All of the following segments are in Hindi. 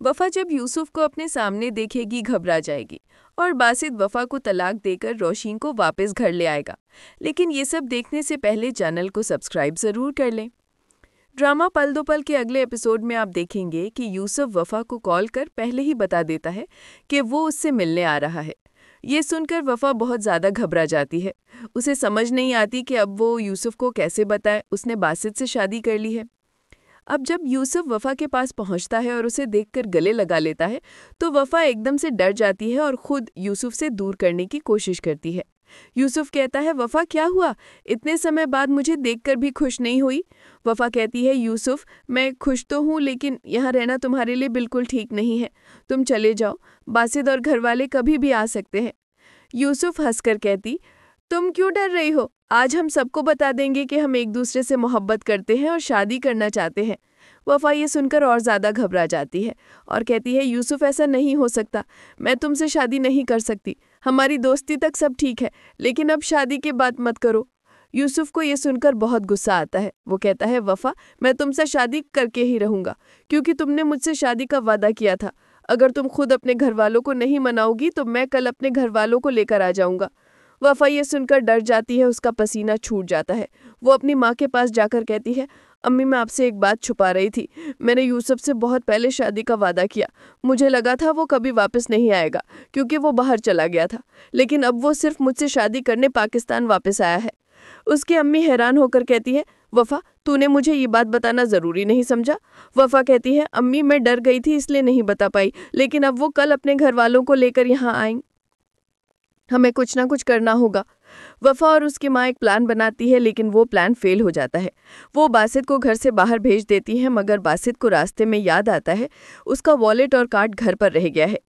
वफा जब यूसुफ को अपने सामने देखेगी घबरा जाएगी और बासित वफा को तलाक देकर रोशीन को वापस घर ले आएगा। लेकिन ये सब देखने से पहले चैनल को सब्सक्राइब ज़रूर कर लें। ड्रामा पल दो पल के अगले एपिसोड में आप देखेंगे कि यूसुफ वफा को कॉल कर पहले ही बता देता है कि वो उससे मिलने आ रहा है। ये सुनकर वफा बहुत ज़्यादा घबरा जाती है। उसे समझ नहीं आती कि अब वो यूसुफ को कैसे बताए उसने बासित से शादी कर ली है। अब जब यूसुफ वफा के पास पहुंचता है और उसे देखकर गले लगा लेता है तो वफा एकदम से डर जाती है और खुद यूसुफ से दूर करने की कोशिश करती है। यूसुफ कहता है, वफा क्या हुआ? इतने समय बाद मुझे देखकर भी खुश नहीं हुई? वफा कहती है, यूसुफ मैं खुश तो हूँ लेकिन यहाँ रहना तुम्हारे लिए बिल्कुल ठीक नहीं है। तुम चले जाओ, बासित और घरवाले कभी भी आ सकते हैं। यूसुफ हंसकर कहती, तुम क्यों डर रही हो? आज हम सबको बता देंगे कि हम एक दूसरे से मोहब्बत करते हैं और शादी करना चाहते हैं। वफा ये सुनकर और ज़्यादा घबरा जाती है और कहती है, यूसुफ ऐसा नहीं हो सकता, मैं तुमसे शादी नहीं कर सकती। हमारी दोस्ती तक सब ठीक है लेकिन अब शादी की बात मत करो। यूसुफ को ये सुनकर बहुत गुस्सा आता है। वो कहता है, वफा मैं तुमसे शादी करके ही रहूँगा क्योंकि तुमने मुझसे शादी का वादा किया था। अगर तुम खुद अपने घर वालों को नहीं मनाओगी तो मैं कल अपने घर वालों को लेकर आ जाऊँगा। वफा ये सुनकर डर जाती है, उसका पसीना छूट जाता है। वो अपनी माँ के पास जाकर कहती है, अम्मी मैं आपसे एक बात छुपा रही थी। मैंने यूसुफ से बहुत पहले शादी का वादा किया। मुझे लगा था वो कभी वापस नहीं आएगा क्योंकि वो बाहर चला गया था, लेकिन अब वो सिर्फ मुझसे शादी करने पाकिस्तान वापस आया है। उसकी अम्मी हैरान होकर कहती है, वफा तूने मुझे ये बात बताना ज़रूरी नहीं समझा? वफा कहती है, अम्मी मैं डर गई थी इसलिए नहीं बता पाई, लेकिन अब वो कल अपने घर वालों को लेकर यहाँ आएंगे, हमें कुछ ना कुछ करना होगा। वफा और उसकी माँ एक प्लान बनाती है लेकिन वो प्लान फेल हो जाता है। वो बासित को घर से बाहर भेज देती है मगर बासित को रास्ते में याद आता है उसका वॉलेट और कार्ड घर पर रह गया है।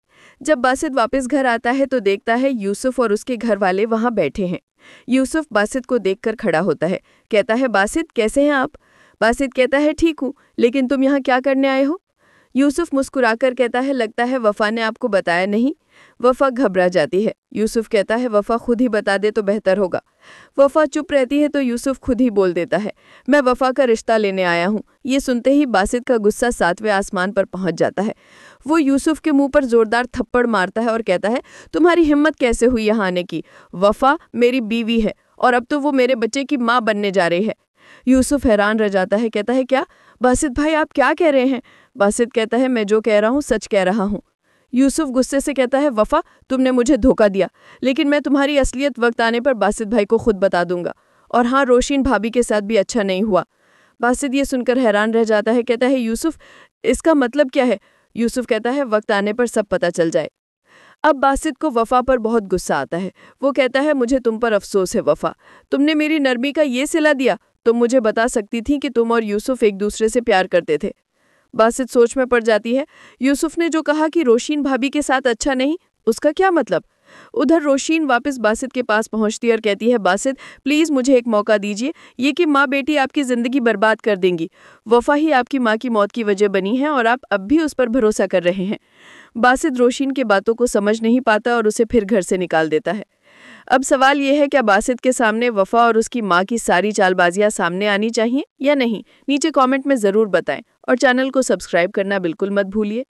जब बासित वापस घर आता है तो देखता है यूसुफ और उसके घर वाले वहाँ बैठे हैं। यूसुफ बासित को देखकर खड़ा होता है, कहता है, बासित कैसे हैं आप? बासित कहता है, ठीक हूँ, लेकिन तुम यहाँ क्या करने आए हो? यूसुफ मुस्कुराकर कहता है, लगता है वफा ने आपको बताया नहीं। वफा घबरा जाती है। यूसुफ कहता है, वफा खुद ही बता दे तो बेहतर होगा। वफा चुप रहती है तो यूसुफ खुद ही बोल देता है, मैं वफा का रिश्ता लेने आया हूँ। ये सुनते ही बासित का गुस्सा 7वें आसमान पर पहुंच जाता है। वो यूसुफ के मुंह पर जोरदार थप्पड़ मारता है और कहता है, तुम्हारी हिम्मत कैसे हुई यहाँ आने की? वफा मेरी बीवी है और अब तो वो मेरे बच्चे की माँ बनने जा रही है। यूसुफ हैरान रह जाता है, कहता है, क्या बासित भाई आप क्या कह रहे हैं? बासित कहता है, मैं जो कह रहा हूँ सच कह रहा हूँ। यूसुफ गुस्से से कहता है, वफा तुमने मुझे धोखा दिया, लेकिन मैं तुम्हारी असलियत वक्त आने पर बासित भाई को खुद बता दूंगा। और हाँ, रोशीन भाभी के साथ भी अच्छा नहीं हुआ। बासित ये सुनकर हैरान रह जाता है, कहता है, यूसुफ इसका मतलब क्या है? यूसुफ कहता है, वक्त आने पर सब पता चल जाए। अब बासित को वफा पर बहुत गुस्सा आता है। वो कहता है, मुझे तुम पर अफसोस है वफा, तुमने मेरी नरमी का ये सिला दिया। तुम मुझे बता सकती थी कि तुम और यूसुफ एक दूसरे से प्यार करते थे। बासित सोच में पड़ जाती है। यूसुफ ने जो कहा कि रोशीन भाभी के साथ अच्छा नहीं, उसका क्या मतलब? उधर रोशीन वापस बासित के पास पहुंचती है और कहती है, बासित प्लीज़ मुझे एक मौका दीजिए, ये कि माँ बेटी आपकी ज़िंदगी बर्बाद कर देंगी। वफा ही आपकी माँ की मौत की वजह बनी है और आप अब भी उस पर भरोसा कर रहे हैं। बासित रोशीन की बातों को समझ नहीं पाता और उसे फिर घर से निकाल देता है। अब सवाल यह है, क्या बासित के सामने वफा और उसकी माँ की सारी चालबाजियाँ सामने आनी चाहिए या नहीं? नीचे कमेंट में ज़रूर बताएं और चैनल को सब्सक्राइब करना बिल्कुल मत भूलिए।